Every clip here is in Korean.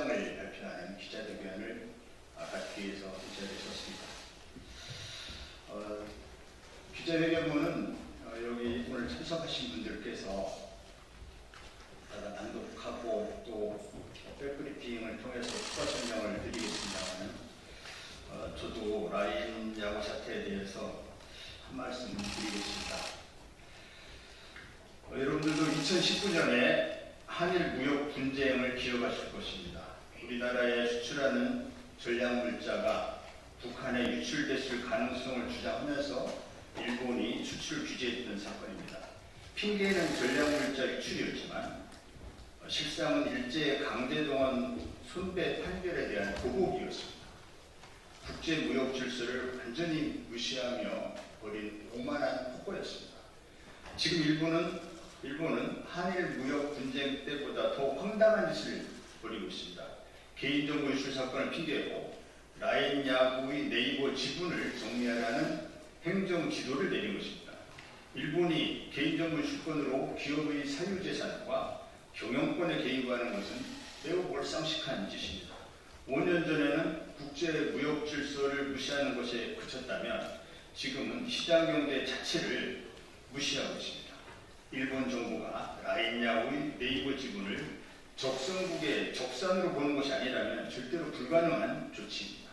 을 발표하는 기자대견을 갖기 위해서 이 자리에 섰습니다. 기자회견문은 여기 오늘 참석하신 분들께서 낭독하고 또 백브리핑을 통해서 추가 설명을 드리겠습니다만, 저도 라인 야구 사태에 대해서 한 말씀 드리겠습니다. 여러분들도 2019년에 한일 무역 분쟁을 기억하실 것입니다. 우리나라에 수출하는 전략물자가 북한에 유출됐을 가능성을 주장하면서 일본이 수출 규제했던 사건입니다. 핑계는 전략물자 유출이었지만 실상은 일제 강제동원 손배 판결에 대한 보복이었습니다. 국제무역 질서를 완전히 무시하며 벌인 오만한 폭거였습니다. 지금 일본은 한일 무역 분쟁 때보다 더 황당한 짓을 벌이고 있습니다. 개인정보 유출 사건을 핑계로 라인 야구의 네이버 지분을 정리하라는 행정 지도를 내린 것입니다. 일본이 개인정보 유출권으로 기업의 사유재산과 경영권에 개입하는 것은 매우 몰상식한 짓입니다. 5년 전에는 국제무역 질서를 무시하는 것에 그쳤다면 지금은 시장경제 자체를 무시하고 있습니다. 일본 정부가 라인 야구의 네이버 지분을 적성국의 적산으로 보는 것이 아니라면 절대로 불가능한 조치입니다.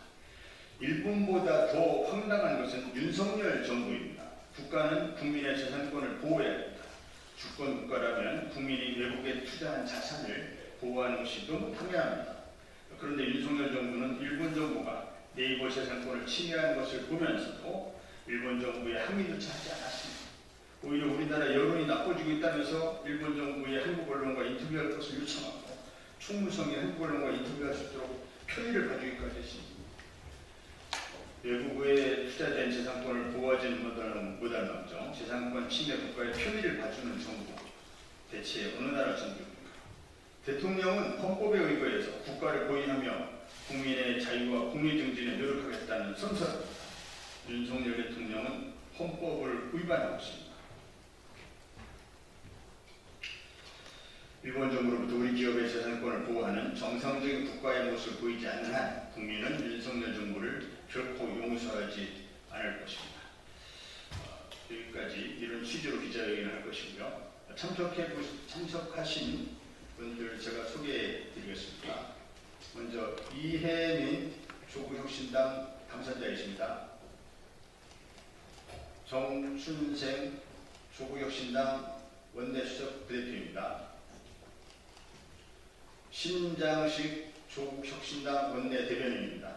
일본보다 더 황당한 것은 윤석열 정부입니다. 국가는 국민의 재산권을 보호해야 합니다. 주권 국가라면 국민이 외국에 투자한 자산을 보호하는 것이 너무 당연합니다. 그런데 윤석열 정부는 일본 정부가 네이버 재산권을 침해하는 것을 보면서도 일본 정부의 항의조차 하지 않았습니다. 오히려 우리나라 여론이 나빠지고 있다면서 일본 정부의 한국 언론과 인터뷰할 것을 요청하고 총무성이 한국 언론과 인터뷰할 수 있도록 편의를 봐주기까지 했습니다. 외국에 투자된 재산권을 보호하지는 못할 망정 재산권 침해 국가의 편의를 봐주는 정부, 대체 어느 나라 정부입니까? 대통령은 헌법에 의거해서 국가를 보위하며 국민의 자유와 공의 증진에 노력하겠다는 선서입니다. 윤석열 대통령은 헌법을 위반하고 있습니다. 일본 정부로부터 우리 기업의 재산권을 보호하는 정상적인 국가의 모습을 보이지 않는 한 국민은 윤석열 정부를 결코 용서하지 않을 것입니다. 여기까지 이런 취지로 기자회견을 할 것이고요. 참석하신 분들 제가 소개해 드리겠습니다. 먼저 이혜민 조국혁신당 당선자이십니다. 정춘생 조국혁신당 원내수석 부대표입니다. 신장식 조국혁신당 원내대변인입니다.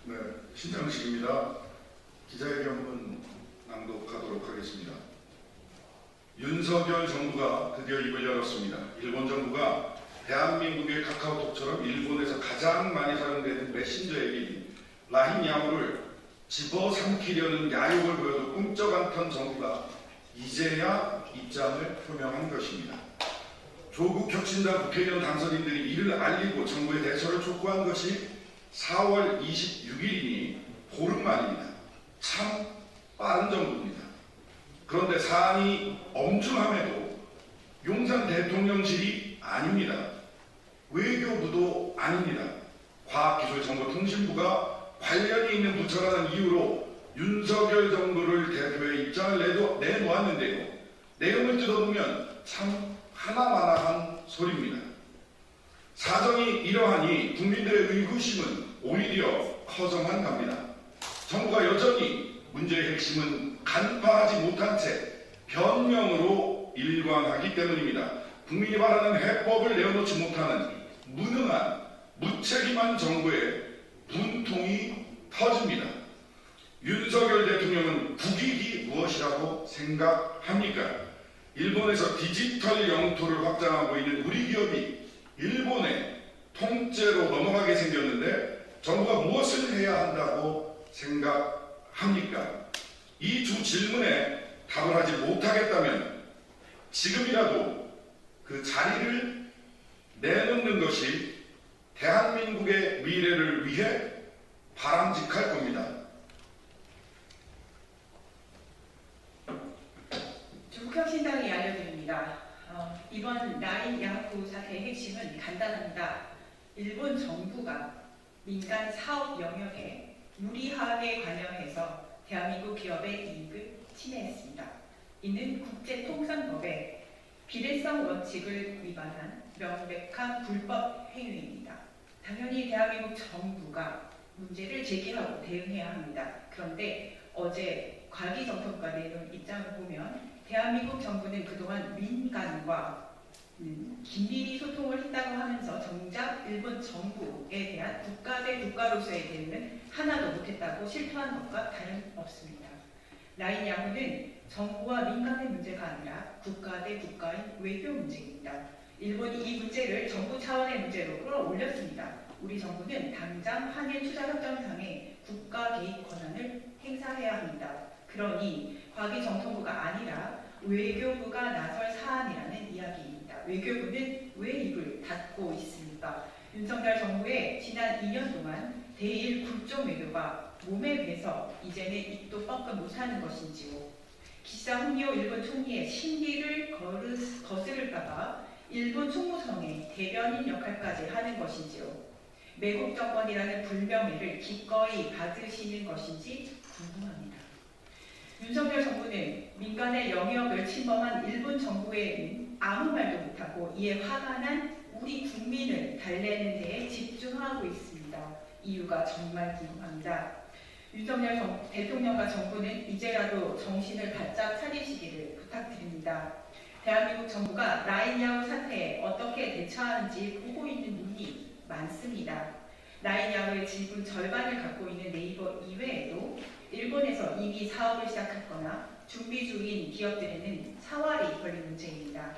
네, 신장식입니다. 기자회견문 낭독하도록 하겠습니다. 윤석열 정부가 드디어 입을 열었습니다. 일본 정부가 대한민국의 카카오톡처럼 일본에서 가장 많이 사용되는 메신저 앱인 라인 야구를 집어삼키려는 야욕을 보여도 꿈쩍 않던 정부가 이제야 입장을 표명한 것입니다. 조국 혁신당 국회의원 당선인들이 이를 알리고 정부의 대처를 촉구한 것이 4월 26일이니 보름 만입니다. 참 빠른 정부입니다. 그런데 사안이 엄중함에도 용산 대통령실이 아닙니다. 외교부도 아닙니다. 과학기술정보통신부가 관련이 있는 부처라는 이유로 윤석열 정부를 대표의 입장을 내놓았는데요. 내용을 뜯어보면 참 하나마나한 소리입니다. 사정이 이러하니 국민들의 의구심은 오히려 커져만 갑니다. 정부가 여전히 문제의 핵심은 간파하지 못한 채 변명으로 일관하기 때문입니다. 국민이 바라는 해법을 내어놓지 못하는 무능한 무책임한 정부의 분통이 터집니다. 윤석열 대통령은 국익이 무엇이라고 생각합니까? 일본에서 디지털 영토를 확장하고 있는 우리 기업이 일본의 통째로 넘어가게 생겼는데 정부가 무엇을 해야 한다고 생각합니까? 이 두 질문에 답을 하지 못하겠다면 지금이라도 그 자리를 내놓는 것이 대한민국의 미래를 위해 바람직할 겁니다. 조국혁신당이 알려드립니다. 이번 라인 일본 정부가 민간 사업 영역에 무리하게 관여해서 대한민국 기업의 이익을 침해했습니다. 이는 국제통상법의 비례성 원칙을 위반한 명백한 불법 행위입니다. 당연히 대한민국 정부가 문제를 제기하고 대응해야 합니다. 그런데 어제 과기정통부가 내놓은 입장을 보면 대한민국 정부는 그동안 민간과 긴밀히 소통을 했다고 하면서 정작 일본 정부에 대한 국가 대 국가로서의 대응은 하나도 못했다고 실토한 것과 다름없습니다. 라인 야후는 정부와 민간의 문제가 아니라 국가 대 국가의 외교 문제입니다. 일본이 이 문제를 정부 차원의 문제로 끌어올렸습니다. 우리 정부는 당장 한일 투자협정상의 국가 개입 권한을 행사해야 합니다. 그러니 과기정통부가 아니라 외교부가 나설 사안이라는 이야기입니다. 외교부는 왜 입을 닫고 있습니까? 윤석열 정부의 지난 2년 동안 대일 굴종 외교가 몸에 배서 이제는 입도 뻥끗 못하는 것인지요. 기시다 후미오 일본 총리의 심기를 거스를까봐 일본 총무성의 대변인 역할까지 하는 것인지요. 매국 정권이라는 불명예를 기꺼이 받으시는 것인지 궁금합니다. 윤석열 정부는 민간의 영역을 침범한 일본 정부에는 아무 말도 못하고 이에 화가 난 우리 국민을 달래는 데에 집중하고 있습니다. 이유가 정말 궁금합니다. 윤석열 대통령과 정부는 이제라도 정신을 바짝 차리시기를 부탁드립니다. 대한민국 정부가 라인 야후 사태에 어떻게 대처하는지 보고 있는 눈이 많습니다. 라인 야후의 지분 절반을 갖고 있는 네이버 이외에도 일본에서 이미 사업을 시작했거나 준비 중인 기업들에는 사활이 걸린 문제입니다.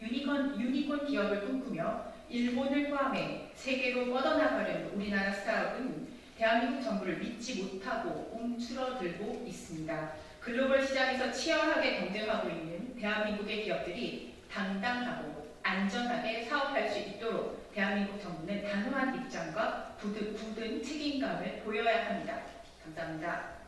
유니콘 기업을 꿈꾸며 일본을 포함해 세계로 뻗어나가려는 우리나라 스타트업은 대한민국 정부를 믿지 못하고 움츠러들고 있습니다. 글로벌 시장에서 치열하게 경쟁하고 있는 대한민국의 기업들이 당당하고 안전하게 사업할 수 있도록 대한민국 정부는 단호한 입장과 굳은 책임감을 보여야 합니다. 감사합니다.